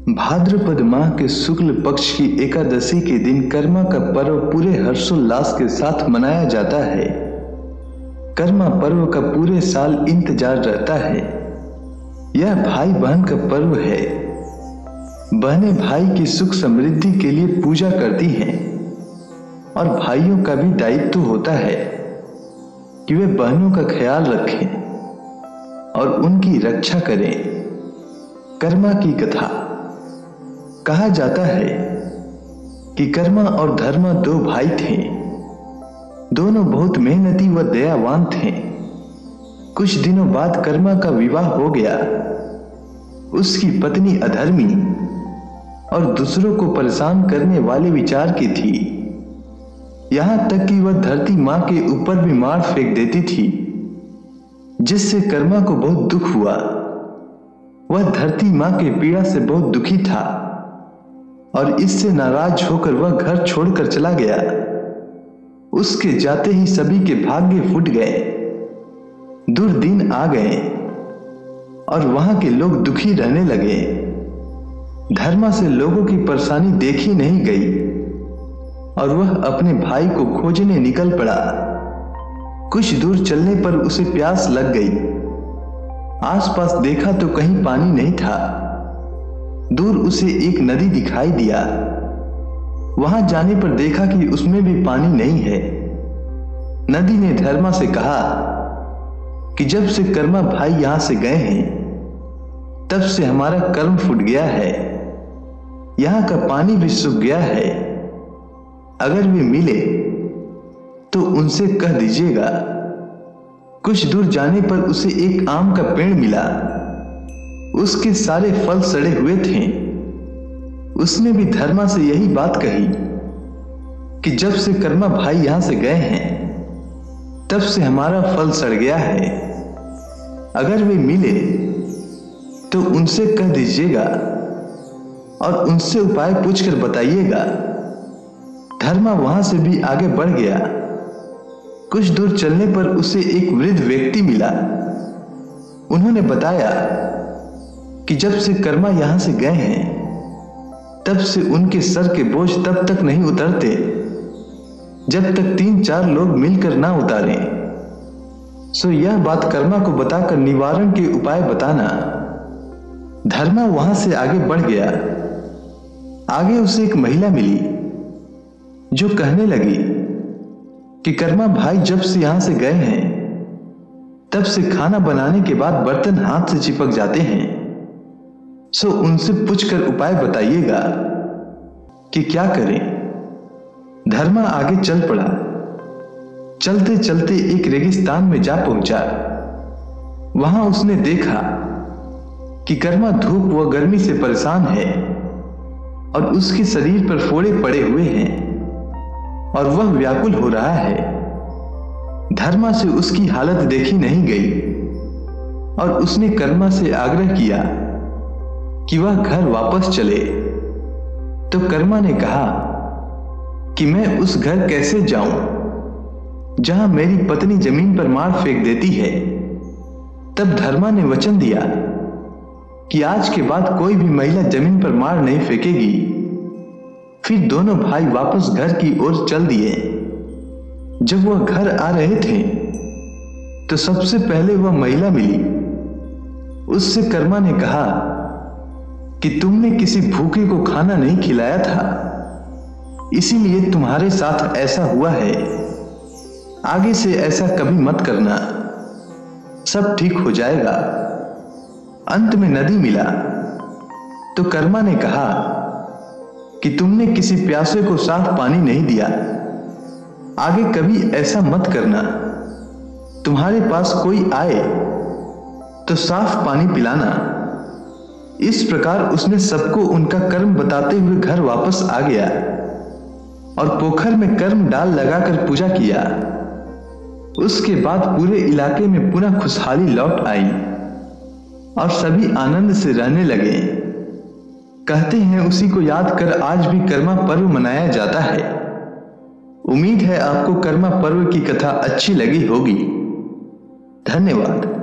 भाद्रपद माह के शुक्ल पक्ष की एकादशी के दिन कर्मा का पर्व पूरे हर्षोल्लास के साथ मनाया जाता है। कर्मा पर्व का पूरे साल इंतजार रहता है। यह भाई बहन का पर्व है। बहनें भाई की सुख समृद्धि के लिए पूजा करती हैं और भाइयों का भी दायित्व होता है कि वे बहनों का ख्याल रखें और उनकी रक्षा करें। कर्मा की कथा। कहा जाता है कि कर्मा और धर्मा दो भाई थे। दोनों बहुत मेहनती व दयावान थे। कुछ दिनों बाद कर्मा का विवाह हो गया। उसकी पत्नी अधर्मी और दूसरों को परेशान करने वाले विचार की थी। यहां तक कि वह धरती मां के ऊपर भी मार फेंक देती थी, जिससे कर्मा को बहुत दुख हुआ। वह धरती मां के पीड़ा से बहुत दुखी था और इससे नाराज होकर वह घर छोड़कर चला गया। उसके जाते ही सभी के भाग्य फूट गए। दुर्दिन आ गए और वहां के लोग दुखी रहने लगे। धर्मा से लोगों की परेशानी देखी नहीं गई और वह अपने भाई को खोजने निकल पड़ा। कुछ दूर चलने पर उसे प्यास लग गई। आसपास देखा तो कहीं पानी नहीं था। दूर उसे एक नदी दिखाई दिया। वहां जाने पर देखा कि उसमें भी पानी नहीं है। नदी ने धर्मा से कहा कि जब से कर्मा भाई यहां से गए हैं, तब से हमारा कर्म फूट गया है। यहां का पानी भी सूख गया है। अगर वे मिले तो उनसे कह दीजिएगा। कुछ दूर जाने पर उसे एक आम का पेड़ मिला। उसके सारे फल सड़े हुए थे। उसने भी धर्मा से यही बात कही कि जब से कर्मा भाई यहां से गए हैं, तब से हमारा फल सड़ गया है। अगर वे मिले तो उनसे कह दीजिएगा और उनसे उपाय पूछकर बताइएगा। धर्मा वहां से भी आगे बढ़ गया। कुछ दूर चलने पर उसे एक वृद्ध व्यक्ति मिला। उन्होंने बताया कि जब से कर्मा यहां से गए हैं, तब से उनके सर के बोझ तब तक नहीं उतरते जब तक 3-4 लोग मिलकर ना उतारें। सो यह बात कर्मा को बताकर निवारण के उपाय बताना। धर्मा वहां से आगे बढ़ गया। आगे उसे एक महिला मिली जो कहने लगी कि कर्मा भाई जब से यहां से गए हैं, तब से खाना बनाने के बाद बर्तन हाथ से चिपक जाते हैं। सो उनसे पूछकर उपाय बताइएगा कि क्या करें। धर्मा आगे चल पड़ा। चलते चलते एक रेगिस्तान में जा पहुंचा। वहां उसने देखा कि कर्मा धूप व गर्मी से परेशान है और उसके शरीर पर फोड़े पड़े हुए हैं और वह व्याकुल हो रहा है। धर्मा से उसकी हालत देखी नहीं गई और उसने कर्मा से आग्रह किया कि वह घर वापस चले। तो कर्मा ने कहा कि मैं उस घर कैसे जाऊं जहां मेरी पत्नी जमीन पर मार फेंक देती है। तब धर्मा ने वचन दिया कि आज के बाद कोई भी महिला जमीन पर मार नहीं फेंकेगी। फिर दोनों भाई वापस घर की ओर चल दिए। जब वह घर आ रहे थे तो सबसे पहले वह महिला मिली। उससे कर्मा ने कहा कि तुमने किसी भूखे को खाना नहीं खिलाया था, इसीलिए तुम्हारे साथ ऐसा हुआ है। आगे से ऐसा कभी मत करना, सब ठीक हो जाएगा। अंत में नदी मिला तो कर्मा ने कहा कि तुमने किसी प्यासे को साफ पानी नहीं दिया। आगे कभी ऐसा मत करना। तुम्हारे पास कोई आए तो साफ पानी पिलाना। इस प्रकार उसने सबको उनका कर्म बताते हुए घर वापस आ गया और पोखर में कर्म डाल लगाकर पूजा किया। उसके बाद पूरे इलाके में पुनः खुशहाली लौट आई और सभी आनंद से रहने लगे। कहते हैं उसी को याद कर आज भी कर्मा पर्व मनाया जाता है। उम्मीद है आपको कर्मा पर्व की कथा अच्छी लगी होगी। धन्यवाद।